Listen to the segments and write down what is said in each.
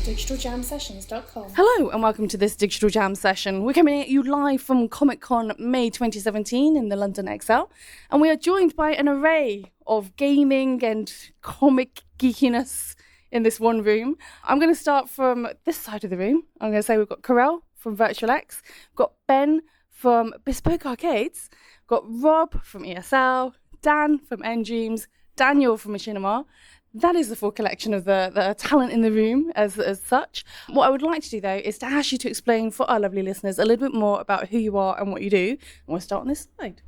digitaljamsessions.com. Hello and welcome to this Digital Jam session. We're coming at you live from Comic-Con May 2017 in the London XL, and we are joined by an array of gaming and comic geekiness in this one room. I'm going to start from this side of the room. I'm going to say we've got Carell from Virtual X, we've got Ben from Bespoke Arcades, we've got Rob from ESL, Dan from Endreams, Daniel from Machinima. That is the full collection of the talent in the room as such. What I would like to do, though, is to ask you to explain for our lovely listeners a little bit more about who you are and what you do. And we'll start on this side.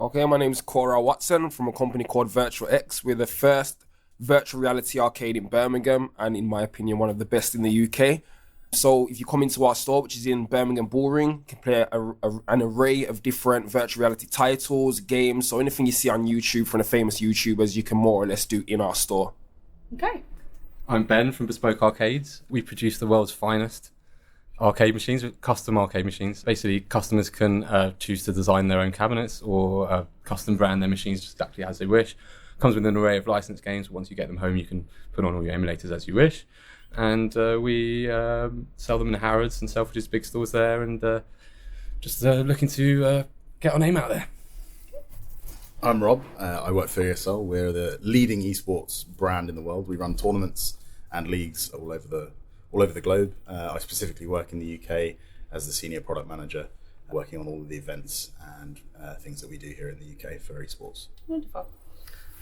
Okay, my name's Cora Watson from a company called Virtual X. We're the first virtual reality arcade in Birmingham and, in my opinion, one of the best in the UK. So if you come into our store, which is in Birmingham Bullring, you can play an array of different virtual reality titles, games, so anything you see on YouTube from the famous YouTubers, you can more or less do in our store. Okay. I'm Ben from Bespoke Arcades. We produce the world's finest arcade machines, custom arcade machines. Basically, customers can choose to design their own cabinets or custom brand their machines exactly as they wish. Comes with an array of licensed games. Once you get them home, you can put on all your emulators as you wish. And we sell them in Harrods and Selfridges big stores there, and just looking to get our name out there. I'm Rob. I work for ESL. We're the leading esports brand in the world. We run tournaments and leagues all over the globe. I specifically work in the UK as the senior product manager, working on all of the events and things that we do here in the UK for esports. Wonderful.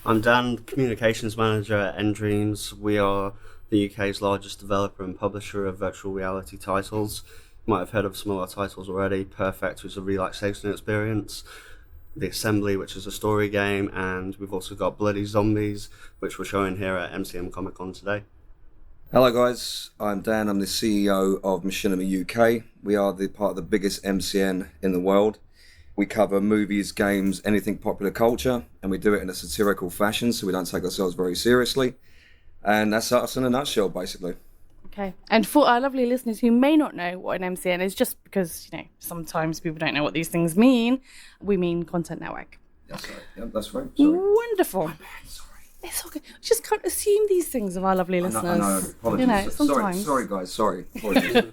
I'm Dan, communications manager at Endreams. We are the UK's largest developer and publisher of virtual reality titles. You might have heard of some of our titles already. Perfect, which is a relaxation experience. The Assembly, which is a story game. And we've also got Bloody Zombies, which we're showing here at MCM Comic Con today. Hello guys, I'm Dan. I'm the CEO of Machinima UK. We are part of the biggest MCN in the world. We cover movies, games, anything popular culture, and we do it in a satirical fashion, so we don't take ourselves very seriously. And that's us in a nutshell, basically. Okay. And for our lovely listeners who may not know what an MCN is, just because, sometimes people don't know what these things mean, we mean Content Network. That's right. Yeah, that's right. Sorry. Wonderful. Sorry. It's okay. Just can't assume these things of our lovely listeners. I know. Apologies. Sometimes. Sorry, guys. Sorry. Apologies.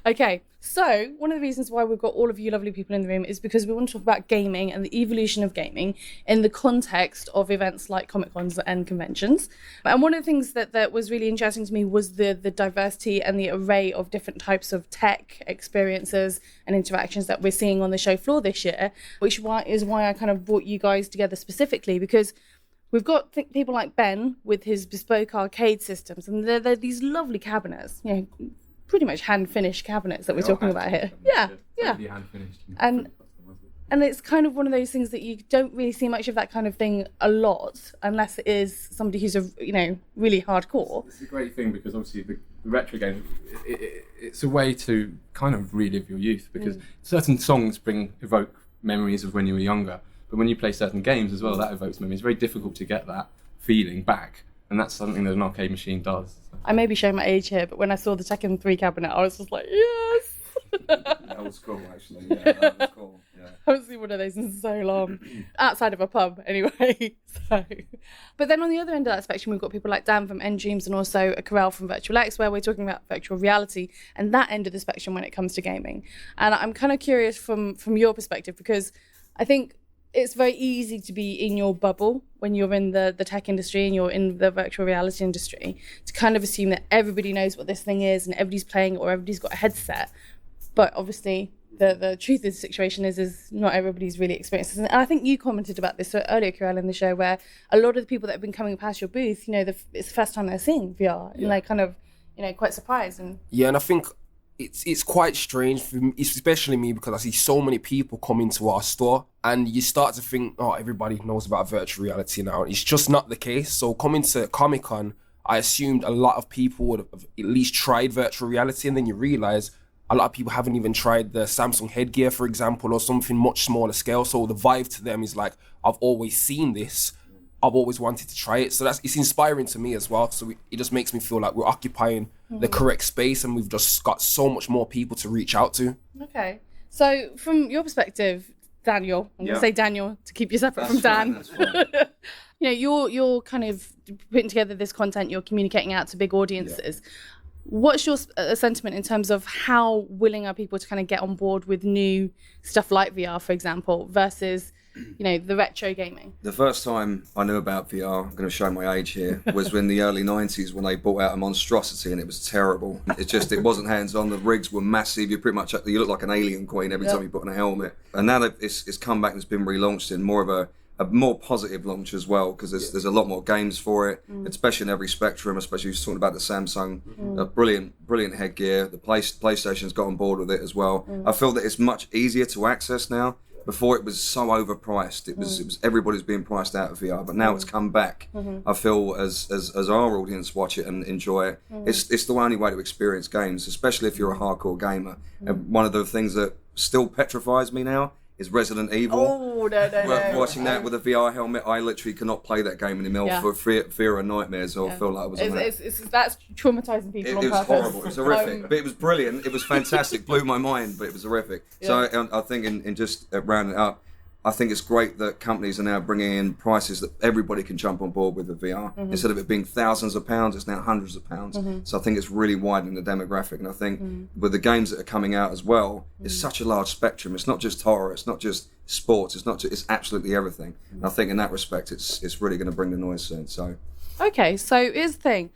Okay. So, one of the reasons why we've got all of you lovely people in the room is because we want to talk about gaming and the evolution of gaming in the context of events like Comic-Cons and conventions. And one of the things that was really interesting to me was the diversity and the array of different types of tech experiences and interactions that we're seeing on the show floor this year, which is why I kind of brought you guys together specifically, because we've got people like Ben with his bespoke arcade systems, and they're these lovely cabinets, pretty much hand-finished cabinets that we're talking about here. Yeah. Hand-finished. And it's kind of one of those things that you don't really see much of that kind of thing a lot, unless it is somebody who's really hardcore. It's a great thing because obviously the retro games, it's a way to kind of relive your youth, because certain songs evoke memories of when you were younger. But when you play certain games as well, that evokes memories. It's very difficult to get that feeling back, and that's something that an arcade machine does. So. I may be showing my age here, but when I saw the Tekken 3 cabinet, I was just like, yes! That was cool, actually. Yeah, that was cool. Yeah. I haven't seen one of those in so long. Outside of a pub, anyway. But then on the other end of that spectrum, we've got people like Dan from Endreams and also Carell from Virtual X, where we're talking about virtual reality and that end of the spectrum when it comes to gaming. And I'm kind of curious from your perspective, because I think it's very easy to be in your bubble when you're in the tech industry and you're in the virtual reality industry, to kind of assume that everybody knows what this thing is and everybody's playing it or everybody's got a headset. But obviously, the truth of the situation is not everybody's really experienced. And I think you commented about this earlier, Carell, in the show, where a lot of the people that have been coming past your booth, it's the first time they're seeing VR, and they're kind of, quite surprised. And I think it's quite strange for me, especially me, because I see so many people come into our store and you start to think, everybody knows about virtual reality now. It's just not the case. So coming to Comic-Con, I assumed a lot of people would have at least tried virtual reality, and then you realize a lot of people haven't even tried the Samsung headgear, for example, or something much smaller scale. So the vibe to them is like, I've always seen this. I've always wanted to try it. So it's inspiring to me as well. So it just makes me feel like we're occupying the correct space, and we've just got so much more people to reach out to. Okay. So from your perspective, Daniel, I'm going to say Daniel to keep you separate from Dan. That's fine. You're kind of putting together this content, you're communicating out to big audiences. What's your sentiment in terms of how willing are people to kind of get on board with new stuff like VR, for example, versus, the retro gaming? The first time I knew about VR, I'm going to show my age here, was in the early 90s when they brought out a monstrosity and it was terrible. It wasn't hands-on, the rigs were massive, you look like an alien queen every time you put on a helmet. And now it's come back and it's been relaunched in more of a more positive launch as well, because there's a lot more games for it, especially in every spectrum, especially you're talking about the Samsung, brilliant headgear. The PlayStation's got on board with it as well. I feel that it's much easier to access now. Before it was so overpriced, it was everybody's being priced out of VR, but now it's come back. I feel as our audience watch it and enjoy it, it's the only way to experience games, especially if you're a hardcore gamer. And one of the things that still petrifies me now is Resident Evil. Oh, no. Watching that with a VR helmet, I literally cannot play that game anymore for fear of nightmares, or feel like I was on that. That's traumatising people on purpose. It was horrible, it was horrific, but it was brilliant, it was fantastic, blew my mind, but it was horrific. So I think in just rounding it up, I think it's great that companies are now bringing in prices that everybody can jump on board with the VR. Instead of it being thousands of pounds, it's now hundreds of pounds. So I think it's really widening the demographic. And I think with the games that are coming out as well, it's such a large spectrum. It's not just horror, it's not just sports, it's absolutely everything. And I think in that respect, it's really going to bring the noise soon. So. Okay, so here's the thing.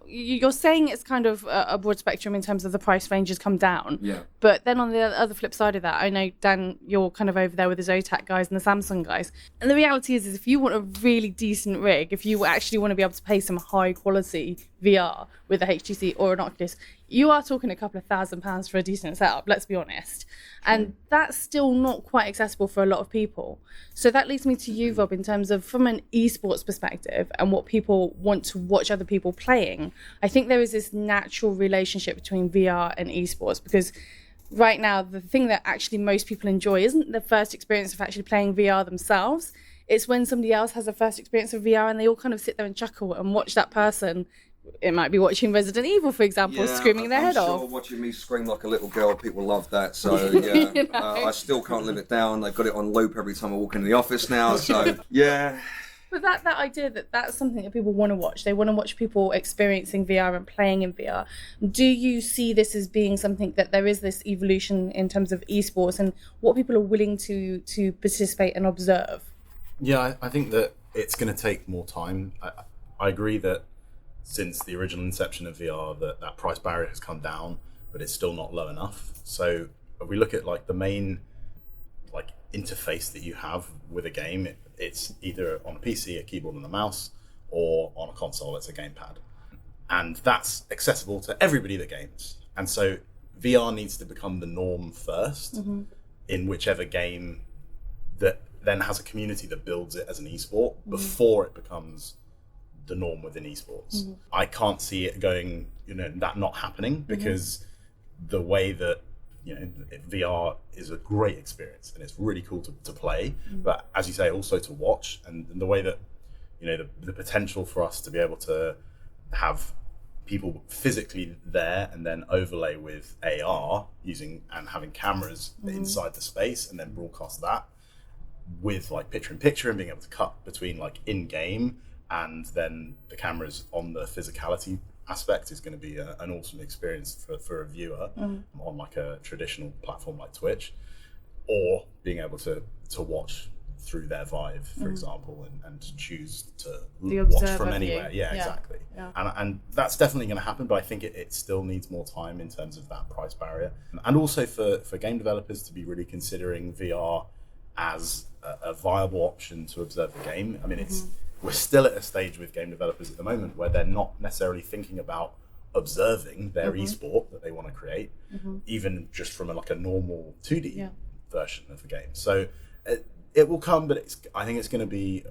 You're saying it's kind of a broad spectrum in terms of the price range has come down. Yeah. But then on the other flip side of that, I know, Dan, you're kind of over there with the Zotac guys and the Samsung guys. And the reality is if you want a really decent rig, if you actually want to be able to pay some high quality VR with a HTC or an Oculus, you are talking a couple of £1,000s for a decent setup, let's be honest. And that's still not quite accessible for a lot of people. So that leads me to you, Rob, in terms of from an esports perspective and what people want to watch other people playing. I think there is this natural relationship between VR and esports, because right now the thing that actually most people enjoy isn't the first experience of actually playing VR themselves. It's when somebody else has a first experience of VR and they all kind of sit there and chuckle and watch that person. It might be watching Resident Evil, for example, screaming their head off. Watching me scream like a little girl, people love that. So, I still can't live it down. They've got it on loop every time I walk into the office now. So, yeah. But that idea that's something that people want to watch. They want to watch people experiencing VR and playing in VR. Do you see this as being something that there is this evolution in terms of esports and what people are willing to participate and observe? Yeah, I think that it's going to take more time. I agree that since the original inception of VR, that price barrier has come down, but it's still not low enough. So if we look at the main interface that you have with a game, it's either on a PC, a keyboard and a mouse, or on a console, it's a gamepad. And that's accessible to everybody that games. And so VR needs to become the norm first in whichever game that then has a community that builds it as an esport before it becomes the norm within esports. I can't see it going, that not happening, because the way that, VR is a great experience and it's really cool to play, but as you say, also to watch, and the way that, the potential for us to be able to have people physically there and then overlay with AR and having cameras inside the space and then broadcast that with picture in picture and being able to cut between in game and then the cameras on the physicality aspect is going to be an awesome experience for a viewer on a traditional platform like Twitch, or being able to watch through their Vive, for example, and choose to watch from anywhere. Yeah, exactly. Yeah. And that's definitely going to happen, but I think it still needs more time in terms of that price barrier. And also for game developers to be really considering VR as a viable option to observe the game. I mean, we're still at a stage with game developers at the moment where they're not necessarily thinking about observing their esport that they want to create, even just from a normal 2D version of the game. So it will come, but I think it's going to be,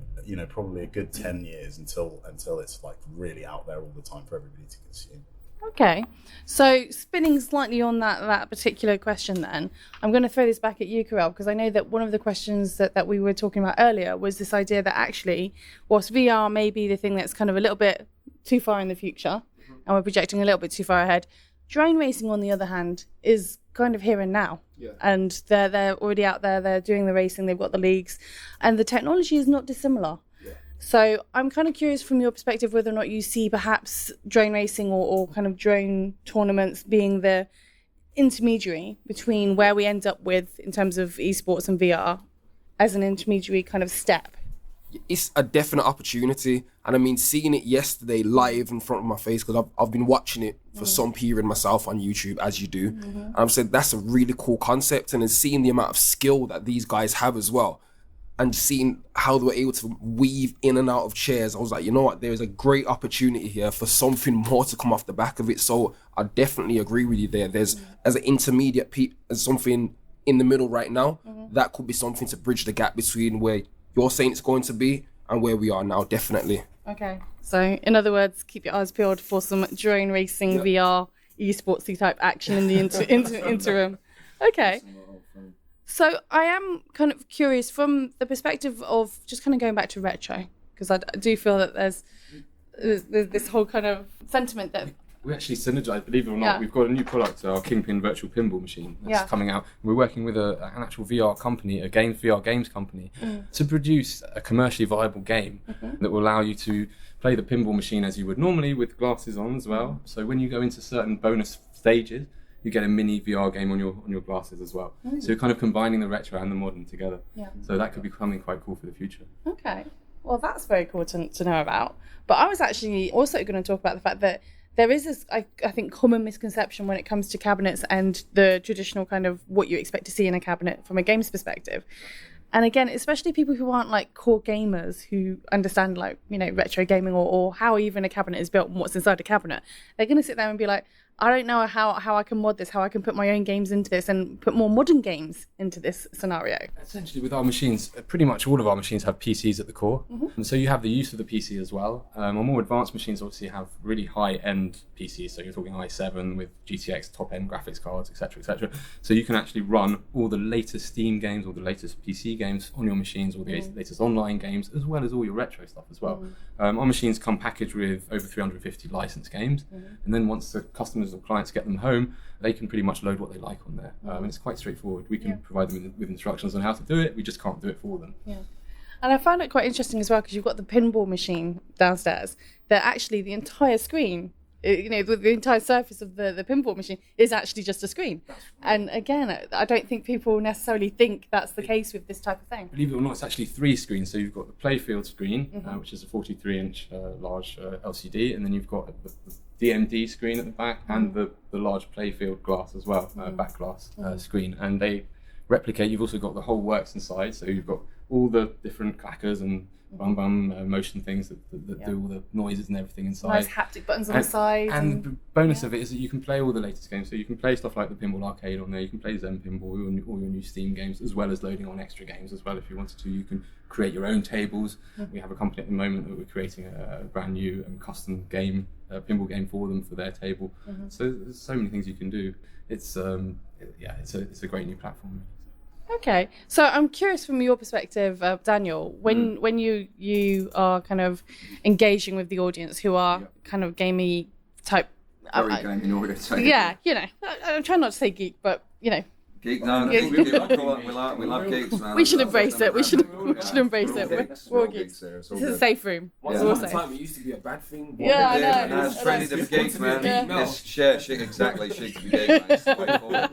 probably a good 10 years until it's really out there all the time for everybody to consume. Okay, so spinning slightly on that particular question then, I'm going to throw this back at you, Karel, because I know that one of the questions that we were talking about earlier was this idea that actually, whilst VR may be the thing that's kind of a little bit too far in the future, and we're projecting a little bit too far ahead, drone racing, on the other hand, is kind of here and now. Yeah. And they're already out there, they're doing the racing, they've got the leagues, and the technology is not dissimilar. Yeah. So I'm kind of curious from your perspective whether or not you see perhaps drone racing or kind of drone tournaments being the intermediary between where we end up with in terms of esports and VR as an intermediary kind of step. It's a definite opportunity, and I mean, seeing it yesterday live in front of my face, because I've been watching it for some period myself on YouTube, as you do, and I've said that's a really cool concept, and then seeing the amount of skill that these guys have as well, and seeing how they were able to weave in and out of chairs, I was like, you know what, there is a great opportunity here for something more to come off the back of it. So I definitely agree with you there. There's as an intermediate as something in the middle right now, that could be something to bridge the gap between where you're saying it's going to be and where we are now, definitely. Okay. So in other words, keep your eyes peeled for some drone racing, VR, esportsy type action in the interim. Okay. So I am kind of curious from the perspective of just kind of going back to retro, because I do feel that there's this whole kind of sentiment that we actually synergize, believe it or not. We've got a new product, our Kingpin virtual pinball machine that's coming out. We're working with an actual VR company, a VR games company, to produce a commercially viable game that will allow you to play the pinball machine as you would normally with glasses on as well. So when you go into certain bonus stages, you get a mini VR game on your glasses as well. So you're kind of combining the retro and the modern together. So that could be something quite cool for the future. Okay. Well, that's very cool to know about. But I was actually also going to talk about the fact that there is this, I think, common misconception when it comes to cabinets and the traditional kind of what you expect to see in a cabinet from a games perspective. And again, especially people who aren't like core gamers who understand like, you know, retro gaming or how even a cabinet is built and what's inside a cabinet, they're going to sit there and be like, I don't know how I can mod this, how I can put my own games into this and put more modern games into this scenario. Essentially, with our machines, pretty much all of our machines have PCs at the core. And so you have the use of the PC as well. Our more advanced machines obviously have really high-end PCs. So you're talking i7 with GTX top-end graphics cards, etc., etc. So you can actually run all the latest Steam games, all the latest PC games on your machines, all the latest online games, as well as all your retro stuff as well. Our machines come packaged with over 350 licensed games. And then once the customers or clients get them home, they can pretty much load what they like on there. And it's quite straightforward. We can provide them with instructions on how to do it. We just can't do it for them. And I found it quite interesting as well, because you've got the pinball machine downstairs that actually the entire screen, you know, the entire surface of the pinball machine is actually just a screen. And again, I don't think people necessarily think that's the case with this type of thing. Believe it or not, it's actually 3 screens. So you've got the playfield screen, which is a 43-inch large LCD, and then you've got the DMD screen at the back and the large playfield glass as well, back glass screen. And they replicate, you've also got the whole works inside, so you've got all the different clackers and motion things that do all the noises and everything inside. Nice haptic buttons on the side. And the bonus of it is that you can play all the latest games. So you can play stuff like the Pinball Arcade on there, you can play Zen Pinball, all your new Steam games, as well as loading on extra games as well if you wanted to. You can create your own tables. We have a company at the moment that we're creating a brand new custom game, pinball game for them for their table. So there's so many things you can do. It's it's a great new platform. Okay, so I'm curious from your perspective, Daniel, when you are kind of engaging with the audience who are kind of gamey type, Very gaming audience. yeah, you know, I'm trying not to say geek, but you know, Geek, no, we love geeks, man. we should embrace it. We should embrace it. We're all geeks geeks. here. This is a safe room. Once upon a time, it used to be a bad thing. Yeah, I know. No, it's trendy to be geeks, man. Yeah. It's shit, exactly. Shit to be geeks, man. It's the way forward.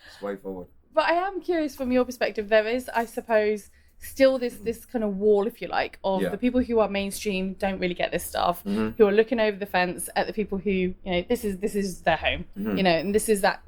It's the way forward. But I am curious from your perspective, there is, I suppose, still this kind of wall, if you like, of the people who are mainstream, don't really get this stuff, who are looking over the fence at the people who, you know, this is their home, you know, and this is that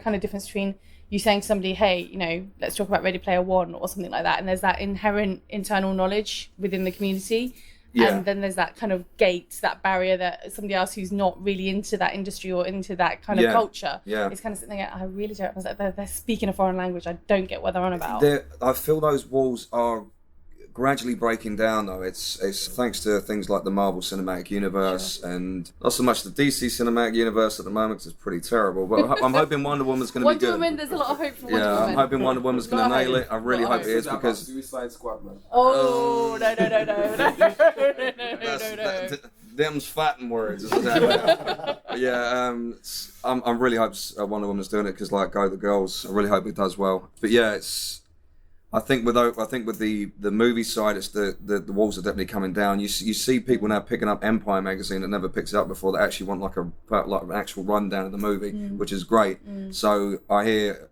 kind of difference between you saying to somebody, hey, you know, let's talk about Ready Player One or something like that, and there's that inherent internal knowledge within the community. And then there's that kind of gate, that barrier that somebody else who's not really into that industry or into that kind of culture is kind of sitting there, I really don't, they're speaking a foreign language, I don't get what they're on about. I feel those walls are gradually breaking down, though. It's thanks to things like the Marvel Cinematic Universe and not so much the DC Cinematic Universe at the moment, because it's pretty terrible, but I'm hoping Wonder Woman's going to be good. Wonder Woman, there's a lot of hope for Wonder Woman. Yeah, I'm hoping Wonder Woman's going to nail it. I really hope it is, because... Suicide Squad, man. Oh, no. Them's fighting words. Yeah, I'm really hope Wonder Woman's doing it, because like Go the Girls, I really hope it does well. But yeah, I think with the movie side, it's the walls are definitely coming down. You see people now picking up Empire magazine that never picked it up before, that actually want like an actual rundown of the movie, which is great. So I hear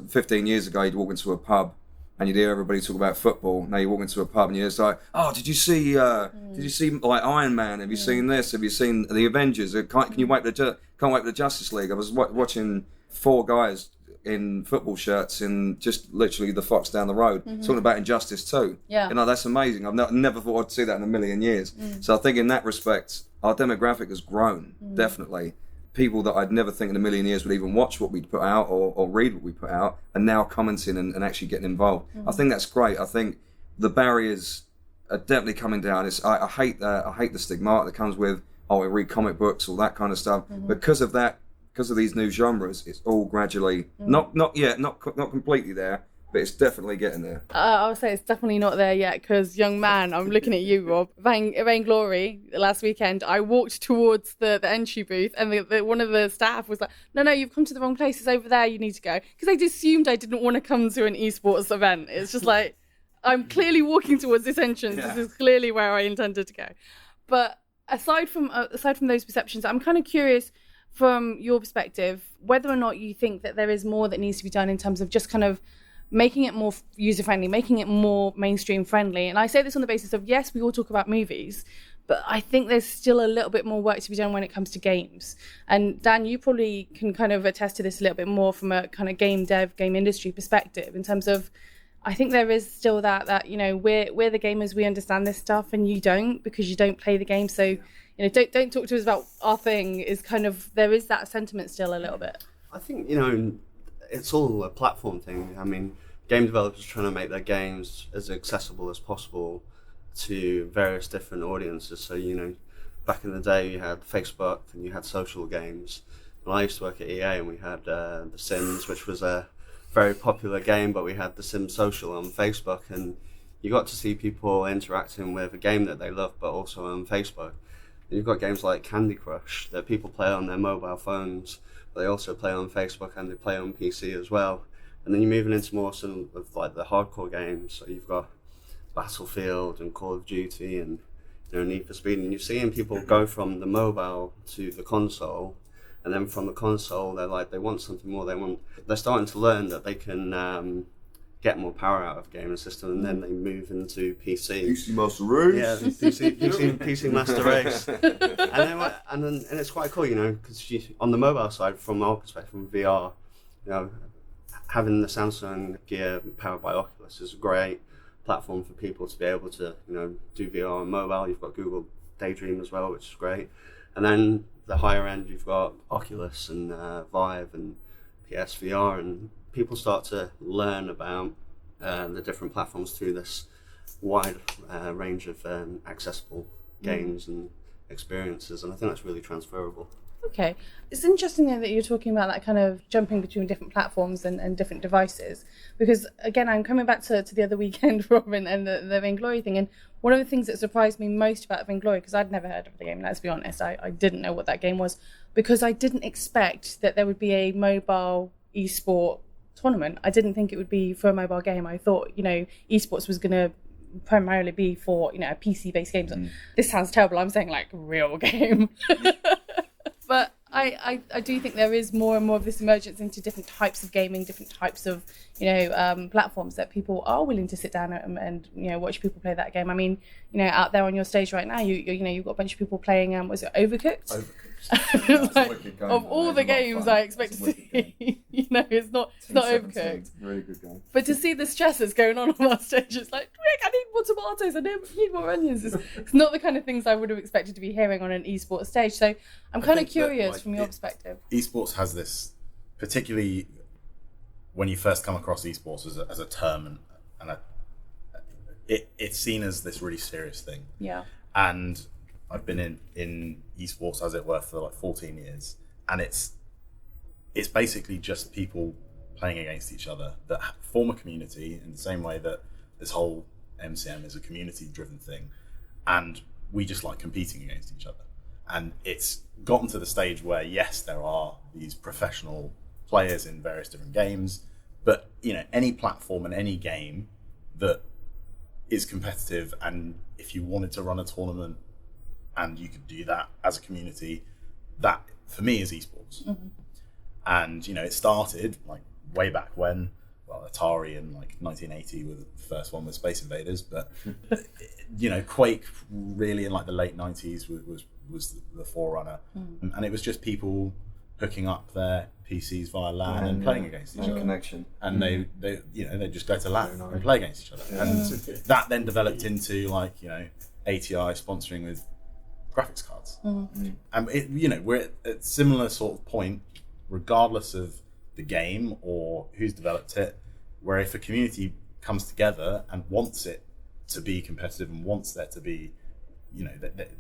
15 years ago you'd walk into a pub and you'd hear everybody talk about football. Now you walk into a pub and you're just like, oh, did you see like Iron Man? Have you seen this? Have you seen the Avengers? Can't wait for the Justice League? I was watching 4 guys in football shirts in just literally the Fox down the road, talking about Injustice 2. Yeah. That's amazing. I've never thought I'd see that in a million years. So I think in that respect, our demographic has grown, definitely. People that I'd never think in a million years would even watch what we put out or read what we put out are now commenting and actually getting involved. I think that's great. I think the barriers are definitely coming down. I hate the stigma that comes with, I read comic books, all that kind of stuff. Because of that, because of these new genres, it's all gradually not completely there, but it's definitely getting there. I would say it's definitely not there yet, because young man, I'm looking at you, Rob. Vainglory last weekend, I walked towards the entry booth, and one of the staff was like, no, you've come to the wrong place, it's over there, you need to go. Because they assumed I didn't want to come to an esports event. It's just like, I'm clearly walking towards this entrance. Yeah. This is clearly where I intended to go. But aside from those perceptions, I'm kind of curious, from your perspective, whether or not you think that there is more that needs to be done in terms of just kind of making it more user-friendly, making it more mainstream-friendly. And I say this on the basis of, yes, we all talk about movies, but I think there's still a little bit more work to be done when it comes to games. And Dan, you probably can kind of attest to this a little bit more from a kind of game dev, game industry perspective, in terms of, I think there is still that we're the gamers, we understand this stuff, and you don't, because you don't play the game. So, don't talk to us about our thing, is kind of, there is that sentiment still a little bit. I think, it's all a platform thing. I mean, game developers are trying to make their games as accessible as possible to various different audiences. So, back in the day you had Facebook and you had social games. And I used to work at EA, and we had The Sims, which was a very popular game, but we had The Sims Social on Facebook, and you got to see people interacting with a game that they love, but also on Facebook. And you've got games like Candy Crush that people play on their mobile phones, but they also play on Facebook and they play on PC as well. And then you're moving into more some of like the hardcore games. So you've got Battlefield and Call of Duty and Need for Speed, and you're seeing people go from the mobile to the console, and then from the console they want something more. They're starting to learn that they can get more power out of the gaming system, and then they move into PC. PC Master Race. Yeah, PC Master Race. and it's quite cool, because on the mobile side, from our perspective, from VR, having the Samsung Gear powered by Oculus is a great platform for people to be able to, do VR on mobile. You've got Google Daydream as well, which is great. And then the higher end, you've got Oculus and Vive and PSVR, and people start to learn about the different platforms through this wide range of accessible games and experiences, and I think that's really transferable. Okay. It's interesting though that you're talking about that kind of jumping between different platforms and different devices, because again, I'm coming back to the other weekend, Robin, and the Vainglory thing, and one of the things that surprised me most about Vainglory, because I'd never heard of the game, let's be honest, I didn't know what that game was, because I didn't expect that there would be a mobile esport tournament. I didn't think it would be for a mobile game. I thought, esports was going to primarily be for, PC-based games. This sounds terrible. I'm saying like real game. But I do think there is more and more of this emergence into different types of gaming, different types of, platforms that people are willing to sit down and watch people play that game. I mean, out there on your stage right now, you've got a bunch of people playing, was it Overcooked? Like, of all the games I expect to see, it's not Overcooked. Really good game. But to see the stress that's going on that stage, it's like, Rick, I need more tomatoes, I need more onions. It's not the kind of things I would have expected to be hearing on an esports stage. So I'm kind of curious from your perspective. Esports has this, particularly when you first come across esports as a term, and it's seen as this really serious thing. Yeah. And I've been in esports, as it were, for like 14 years, and it's basically just people playing against each other that form a community in the same way that this whole MCM is a community-driven thing, and we just like competing against each other. And it's gotten to the stage where, yes, there are these professional players in various different games, but any platform and any game that is competitive, and if you wanted to run a tournament and you could do that as a community, that for me is esports. And it started like way back when, well, Atari in like 1980 was the first one with Space Invaders, but Quake really in like the late 90s was the forerunner. And it was just people hooking up their PCs via LAN and playing against each other. Connection. And they just go to LAN and play against each other. And that then developed into like, ATI sponsoring with graphics cards. And we're at a similar sort of point, regardless of the game or who's developed it, where if a community comes together and wants it to be competitive and wants there to be,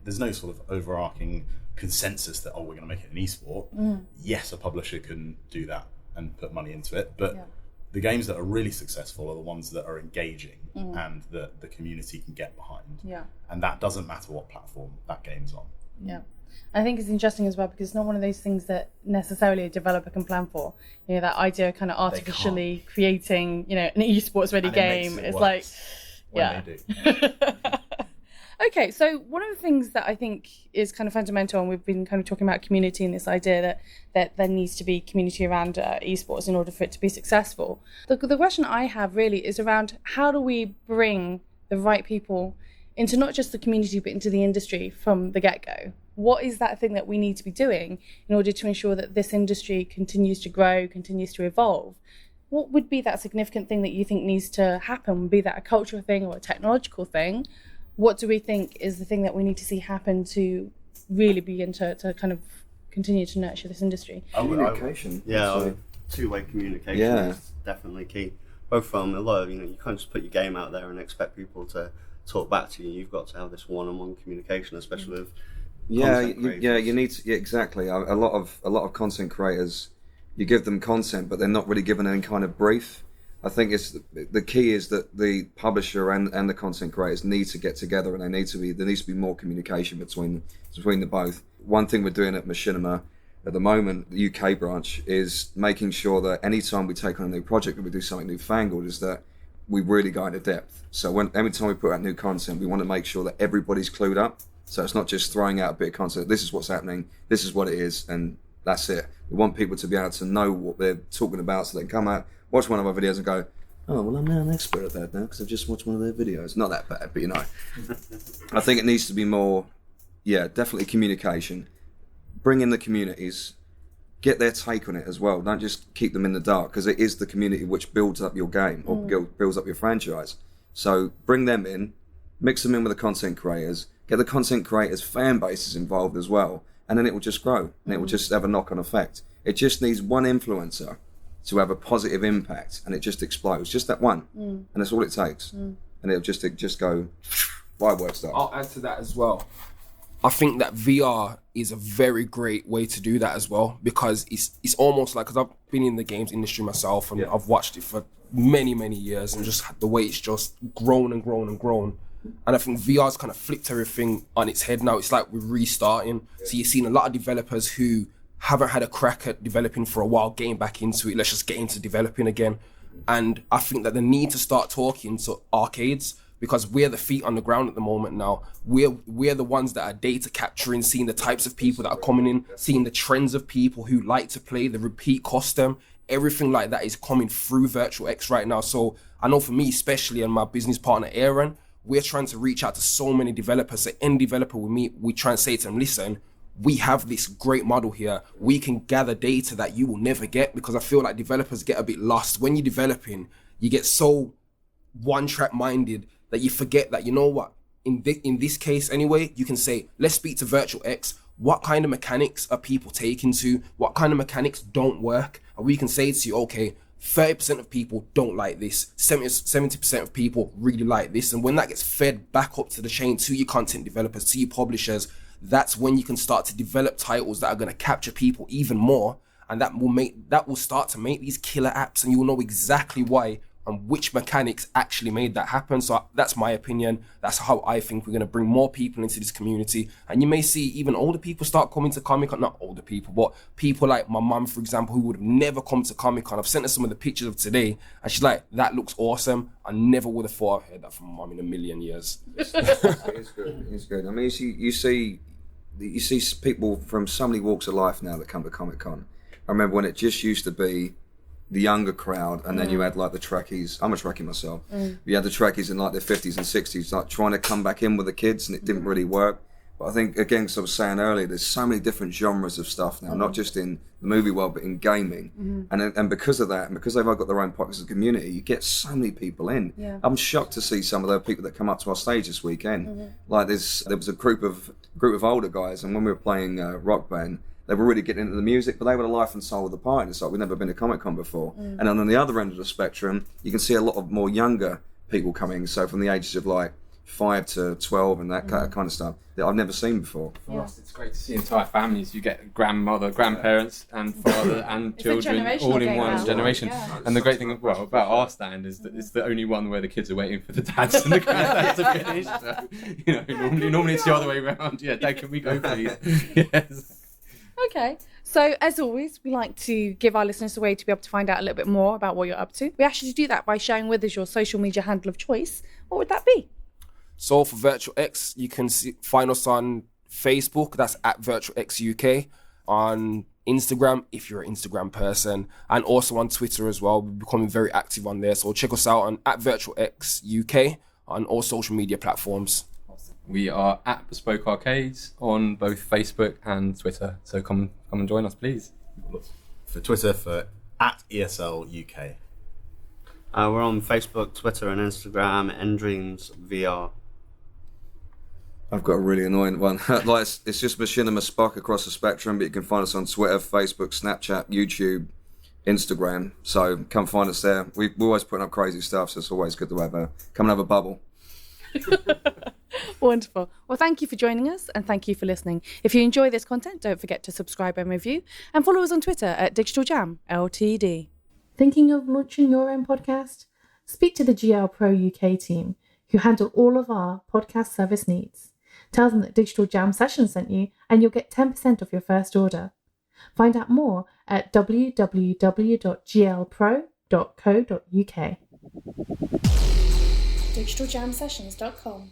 there's no sort of overarching consensus that, we're going to make it an esport. Yes, a publisher can do that and put money into it, but the games that are really successful are the ones that are engaging and that the community can get behind. And that doesn't matter what platform that game's on. I think it's interesting as well because it's not one of those things that necessarily a developer can plan for. That idea of kind of artificially creating, an esports ready game. It's like, they do. Okay, so one of the things that I think is kind of fundamental, and we've been kind of talking about community and this idea that there needs to be community around esports in order for it to be successful. The question I have really is around how do we bring the right people into not just the community but into the industry from the get-go? What is that thing that we need to be doing in order to ensure that this industry continues to grow, continues to evolve? What would be that significant thing that you think needs to happen? Be that a cultural thing or a technological thing? What do we think is the thing that we need to see happen to really begin to kind of continue to nurture this industry? Communication. Two-way communication is definitely key. Both from a lot of, you can't just put your game out there and expect people to talk back to you. You've got to have this one-on-one communication, especially with you need to, exactly. A lot of content creators, you give them content, but they're not really given any kind of brief. I think the key is that the publisher and the content creators need to get together, and there needs to be more communication between the both. One thing we're doing at Machinima at the moment, the UK branch, is making sure that anytime we take on a new project or we do something newfangled, is that we really go into depth. So every time we put out new content, we want to make sure that everybody's clued up. So it's not just throwing out a bit of content. This is what's happening. This is what it is, and that's it. We want people to be able to know what they're talking about, so they can come out, watch one of our videos and go, oh, well, I'm now an expert at that now because I've just watched one of their videos. Not that bad, but I think it needs to be more, definitely communication. Bring in the communities, get their take on it as well. Don't just keep them in the dark, because it is the community which builds up your game or builds up your franchise. So bring them in, mix them in with the content creators, get the content creators' fan bases involved as well, and then it will just grow and it will just have a knock-on effect. It just needs one influencer to have a positive impact, and it just explodes. Just that one, and that's all it takes. And it'll just go fireworks style. I'll add to that as well. I think that VR is a very great way to do that as well, because it's almost like, because I've been in the games industry myself and I've watched it for many, many years, and just the way it's just grown and grown and grown. And I think VR's kind of flipped everything on its head now. It's like we're restarting. So you're seeing a lot of developers who haven't had a crack at developing for a while getting back into it. Let's just get into developing again. And I think that they need to start talking to arcades, because we're the feet on the ground at the moment now. We're the ones that are data capturing, seeing the types of people that are coming in, seeing the trends of people who like to play, the repeat custom, everything like that is coming through Virtual X right now. So I know for me especially, and my business partner Aaron, we're trying to reach out to so many developers. So any developer we meet, we try and say to them, listen, we have this great model here. We can gather data that you will never get, because I feel like developers get a bit lost. When you're developing, you get so one-track minded that you forget that, you know what, in this case anyway, you can say, let's speak to Virtual X. What kind of mechanics are people taking to? What kind of mechanics don't work? And we can say to you, okay, 30% of people don't like this, 70% of people really like this. And when that gets fed back up to the chain, to your content developers, to your publishers, that's when you can start to develop titles that are going to capture people even more. And that will start to make these killer apps, and you will know exactly why and which mechanics actually made that happen. So that's my opinion. That's how I think we're going to bring more people into this community. And you may see even older people start coming to Comic-Con. Not older people, but people like my mum, for example, who would have never come to Comic-Con. I've sent her some of the pictures of today, and she's like, that looks awesome. I never would have thought I'd heard that from my mum in a million years. It's good. It's good. I mean, you see people from so many walks of life now that come to Comic-Con. I remember when it just used to be the younger crowd, and then you had like the Trekkies. I'm a Trekkie myself. You had the Trekkies in like their 50s and 60s, like trying to come back in with the kids, and it didn't really work. But I think, again, as I was saying earlier, there's so many different genres of stuff now, not just in the movie world, but in gaming. And because of that, and because they've all got their own pockets of community, you get so many people in. Yeah. I'm shocked to see some of the people that come up to our stage this weekend. Like there was a group of older guys, and when we were playing Rock Band, they were really getting into the music, but they were the life and soul of the party. It's like we've never been to Comic-Con before. And then on the other end of the spectrum, you can see a lot of more younger people coming. So from the ages of like 5 to 12 and that kind of stuff that I've never seen before. For us, it's great to see entire families. You get grandmother, grandparents, and father and children all in one generation. Yeah. And the great thing about our stand is that it's the only one where the kids are waiting for the dads and the granddads to finish. So, normally it's the other way around. Yeah, Dad, can we go please? Yes. Okay, so as always, we like to give our listeners a way to be able to find out a little bit more about what you're up to. We ask you to do that by sharing with us your social media handle of choice. What would that be? So for Virtual X, you can find us on Facebook, that's at Virtual X UK, on Instagram, if you're an Instagram person, and also on Twitter as well. We're becoming very active on there, so check us out on at Virtual X UK on all social media platforms. We are at Bespoke Arcades on both Facebook and Twitter, so come and join us, please. For Twitter, for at ESL UK. We're on Facebook, Twitter, and Instagram. Ndreams VR. I've got a really annoying one. Like it's just Machinima Spock across the spectrum, but you can find us on Twitter, Facebook, Snapchat, YouTube, Instagram. So come find us there. We're always putting up crazy stuff, so it's always good to come and have a bubble. Wonderful. Well, thank you for joining us, and thank you for listening. If you enjoy this content, don't forget to subscribe and review, and follow us on Twitter at Digital Jam Ltd. Thinking of launching your own podcast? Speak to the GL Pro UK team, who handle all of our podcast service needs. Tell them that Digital Jam Sessions sent you, and you'll get 10% off your first order. Find out more at www.glpro.co.uk. DigitalJamSessions.com